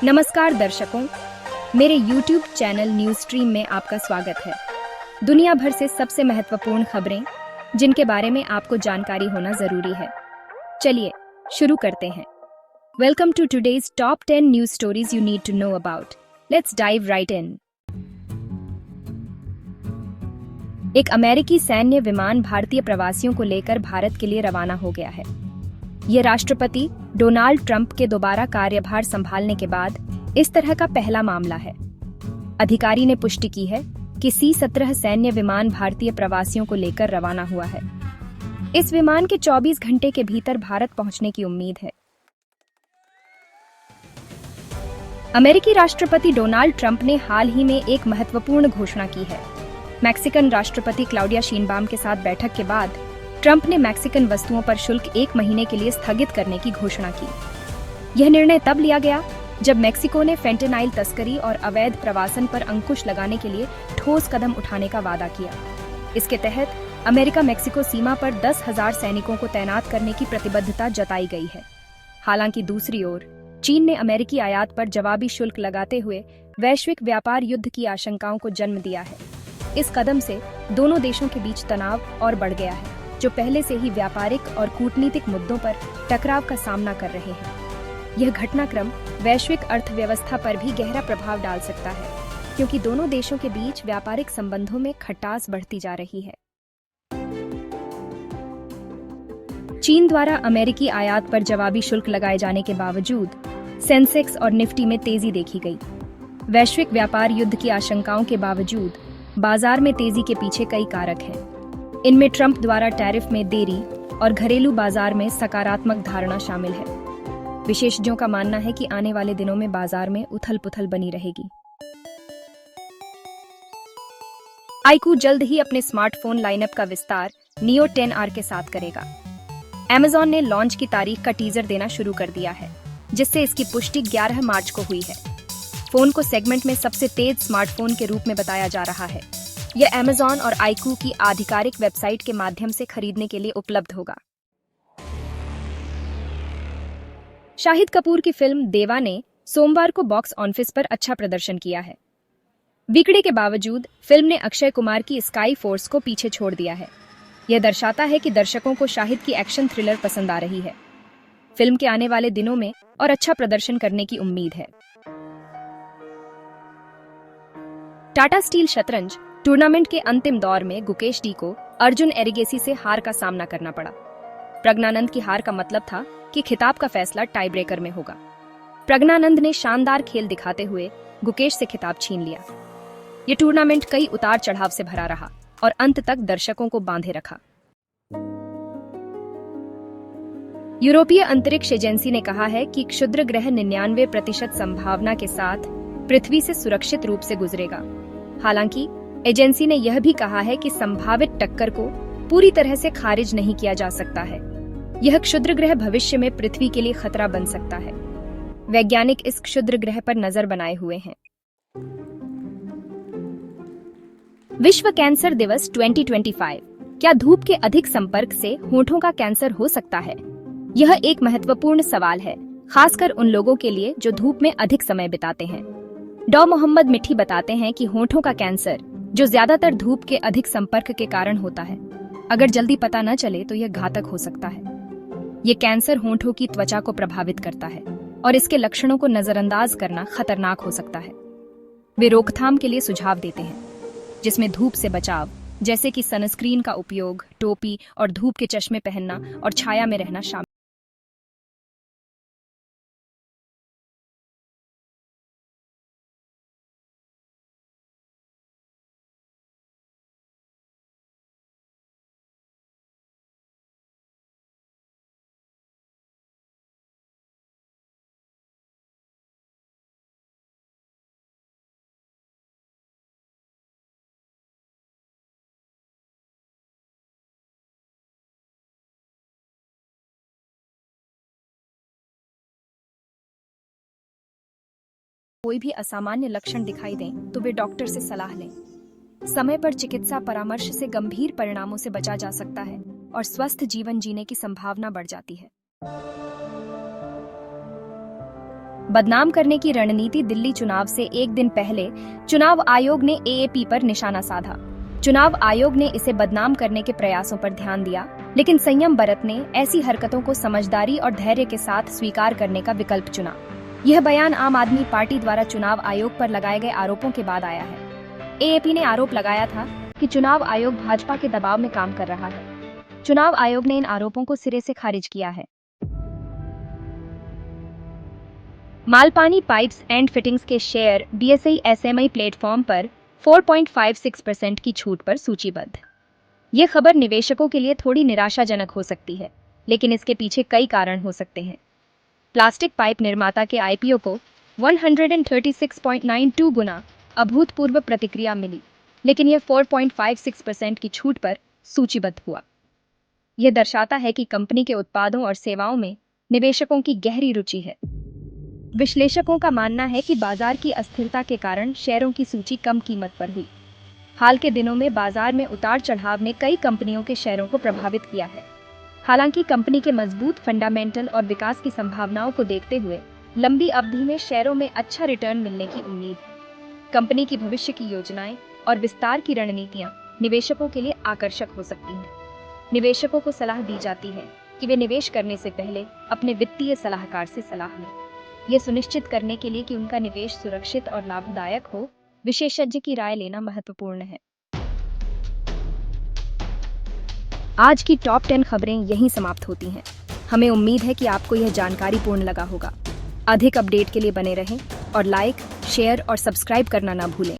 नमस्कार दर्शकों, मेरे YouTube चैनल न्यूज स्ट्रीम में आपका स्वागत है। दुनिया भर से सबसे महत्वपूर्ण खबरें जिनके बारे में आपको जानकारी होना जरूरी है। चलिए शुरू करते हैं। Welcome to today's top 10 news stories you need to know about. Let's dive right in. एक अमेरिकी सैन्य विमान भारतीय प्रवासियों को लेकर भारत के लिए रवाना हो गया है। ये राष्ट्रपति डोनाल्ड ट्रंप के दोबारा कार्यभार संभालने के बाद इस तरह का पहला मामला है। अधिकारी ने पुष्टि की है कि C-17 सैन्य विमान भारतीय प्रवासियों को लेकर रवाना हुआ है। इस विमान के 24 घंटे के भीतर भारत पहुंचने की उम्मीद है। अमेरिकी राष्ट्रपति डोनाल्ड ट्रंप ने हाल ही में एक महत्वपूर्ण घोषणा की है। मैक्सिकन राष्ट्रपति क्लाउडिया शीनबाम के साथ बैठक के बाद ट्रंप ने मैक्सिकन वस्तुओं पर शुल्क 1 महीने के लिए स्थगित करने की घोषणा की। यह निर्णय तब लिया गया जब मेक्सिको ने फेंटेनाइल तस्करी और अवैध प्रवासन पर अंकुश लगाने के लिए ठोस कदम उठाने का वादा किया। इसके तहत अमेरिका मेक्सिको सीमा पर 10,000 सैनिकों को तैनात करने की प्रतिबद्धता जताई गई है। हालांकि दूसरी ओर चीन ने अमेरिकी आयात पर जवाबी शुल्क लगाते हुए वैश्विक व्यापार युद्ध की आशंकाओं को जन्म दिया है। इस कदम से दोनों देशों के बीच तनाव और बढ़ गया है, जो पहले से ही व्यापारिक और कूटनीतिक मुद्दों पर टकराव का सामना कर रहे हैं। यह घटनाक्रम वैश्विक अर्थव्यवस्था पर भी गहरा प्रभाव डाल सकता है, क्योंकि दोनों देशों के बीच व्यापारिक संबंधों में खटास बढ़ती जा रही है। चीन द्वारा अमेरिकी आयात पर जवाबी शुल्क लगाए जाने के बावजूद सेंसेक्स और निफ्टी में तेजी देखी गई। वैश्विक व्यापार युद्ध की आशंकाओं के बावजूद बाजार में तेजी के पीछे कई कारक हैं। इनमें ट्रंप द्वारा टैरिफ में देरी और घरेलू बाजार में सकारात्मक धारणा शामिल है। विशेषज्ञों का मानना है कि आने वाले दिनों में बाजार में उथल-पुथल बनी रहेगी। iQOO जल्द ही अपने स्मार्टफोन लाइनअप का विस्तार Neo 10R के साथ करेगा। Amazon ने लॉन्च की तारीख का टीजर देना शुरू कर दिया है, जिससे इसकी पुष्टि 11 मार्च को हुई है। फोन को सेगमेंट में सबसे तेज स्मार्टफोन के रूप में बताया जा रहा है। यह Amazon और iQOO की आधिकारिक वेबसाइट के माध्यम से खरीदने के लिए उपलब्ध होगा। शाहिद कपूर की फिल्म देवा ने सोमवार को बॉक्स ऑफिस पर अच्छा प्रदर्शन किया है। बिगड़े के बावजूद फिल्म ने अक्षय कुमार की स्काई फोर्स को पीछे छोड़ दिया है। यह दर्शाता है कि दर्शकों को शाहिद की एक्शन थ्रिलर पसंद आ रही है। फिल्म के आने वाले दिनों में और अच्छा प्रदर्शन करने की उम्मीद है। टाटा स्टील शतरंज टूर्नामेंट के अंतिम दौर में गुकेश डी को अर्जुन एरिगेसी से हार का सामना करना पड़ा। प्रज्ञानंद की हार का मतलब था कि खिताब का फैसला टाई ब्रेकर में होगा। प्रज्ञानंद ने शानदार खेल दिखाते हुए गुकेश से खिताब छीन लिया। ये टूर्नामेंट कई उतार चढ़ाव से भरा रहा और अंत तक दर्शकों को बांधे रखा। यूरोपीय अंतरिक्ष एजेंसी ने कहा है कि क्षुद्र ग्रह 99% संभावना के साथ पृथ्वी से सुरक्षित रूप से गुजरेगा। हालांकि एजेंसी ने यह भी कहा है कि संभावित टक्कर को पूरी तरह से खारिज नहीं किया जा सकता है। यह क्षुद्र ग्रह भविष्य में पृथ्वी के लिए खतरा बन सकता है। वैज्ञानिक इस क्षुद्र ग्रह पर नजर बनाए हुए हैं। विश्व कैंसर दिवस 2025। क्या धूप के अधिक संपर्क से होठों का कैंसर हो सकता है? यह एक महत्वपूर्ण सवाल है, खासकर उन लोगों के लिए जो धूप में अधिक समय बिताते हैं। डॉ मोहम्मद मिठी बताते हैं कि होठों का कैंसर, जो ज्यादातर धूप के अधिक संपर्क के कारण होता है, अगर जल्दी पता न चले तो यह घातक हो सकता है। ये कैंसर होठों की त्वचा को प्रभावित करता है और इसके लक्षणों को नजरअंदाज करना खतरनाक हो सकता है। वे रोकथाम के लिए सुझाव देते हैं, जिसमें धूप से बचाव, जैसे कि सनस्क्रीन का उपयोग, टोपी और धूप के चश्मे पहनना और छाया में रहना शामिल। कोई भी असामान्य लक्षण दिखाई दें तो वे डॉक्टर से सलाह लें। समय पर चिकित्सा परामर्श से गंभीर परिणामों से बचा जा सकता है और स्वस्थ जीवन जीने की संभावना बढ़ जाती है। बदनाम करने की रणनीति दिल्ली चुनाव से एक दिन पहले चुनाव आयोग ने एएपी पर निशाना साधा। चुनाव आयोग ने इसे बदनाम करने के प्रयासों पर ध्यान दिया, लेकिन संयम बरतने, ऐसी हरकतों को समझदारी और धैर्य के साथ स्वीकार करने का विकल्प चुना। यह बयान आम आदमी पार्टी द्वारा चुनाव आयोग पर लगाए गए आरोपों के बाद आया है। एएपी ने आरोप लगाया था कि चुनाव आयोग भाजपा के दबाव में काम कर रहा है। चुनाव आयोग ने इन आरोपों को सिरे से खारिज किया है। मालपानी पाइप्स एंड फिटिंग्स के शेयर बीएसई एसएमई प्लेटफॉर्म पर 4.56% की छूट पर सूचीबद्ध। ये खबर निवेशकों के लिए थोड़ी निराशाजनक हो सकती है, लेकिन इसके पीछे कई कारण हो सकते हैं। प्लास्टिक पाइप निर्माता के आईपीओ को 136.92 गुना अभूतपूर्व प्रतिक्रिया मिली, लेकिन यह 4.56% की छूट पर सूचीबद्ध हुआ। यह दर्शाता है कि कंपनी के उत्पादों और सेवाओं में निवेशकों की गहरी रुचि है। विश्लेषकों का मानना है कि बाजार की अस्थिरता के कारण शेयरों की सूची कम कीमत पर हुई। हाल के दिनों में बाजार में उतार चढ़ाव ने कई कंपनियों के शेयरों को प्रभावित किया है। हालांकि कंपनी के मजबूत फंडामेंटल और विकास की संभावनाओं को देखते हुए लंबी अवधि में शेयरों में अच्छा रिटर्न मिलने की उम्मीद है। कंपनी की भविष्य की योजनाएं और विस्तार की रणनीतियां निवेशकों के लिए आकर्षक हो सकती हैं। निवेशकों को सलाह दी जाती है कि वे निवेश करने से पहले अपने वित्तीय सलाहकार से सलाह लें। यह सुनिश्चित करने के लिए कि उनका निवेश सुरक्षित और लाभदायक हो, विशेषज्ञ की राय लेना महत्वपूर्ण है। आज की टॉप 10 खबरें यहीं समाप्त होती हैं। हमें उम्मीद है कि आपको यह जानकारीपूर्ण लगा होगा। अधिक अपडेट के लिए बने रहें और लाइक, शेयर और सब्सक्राइब करना ना भूलें।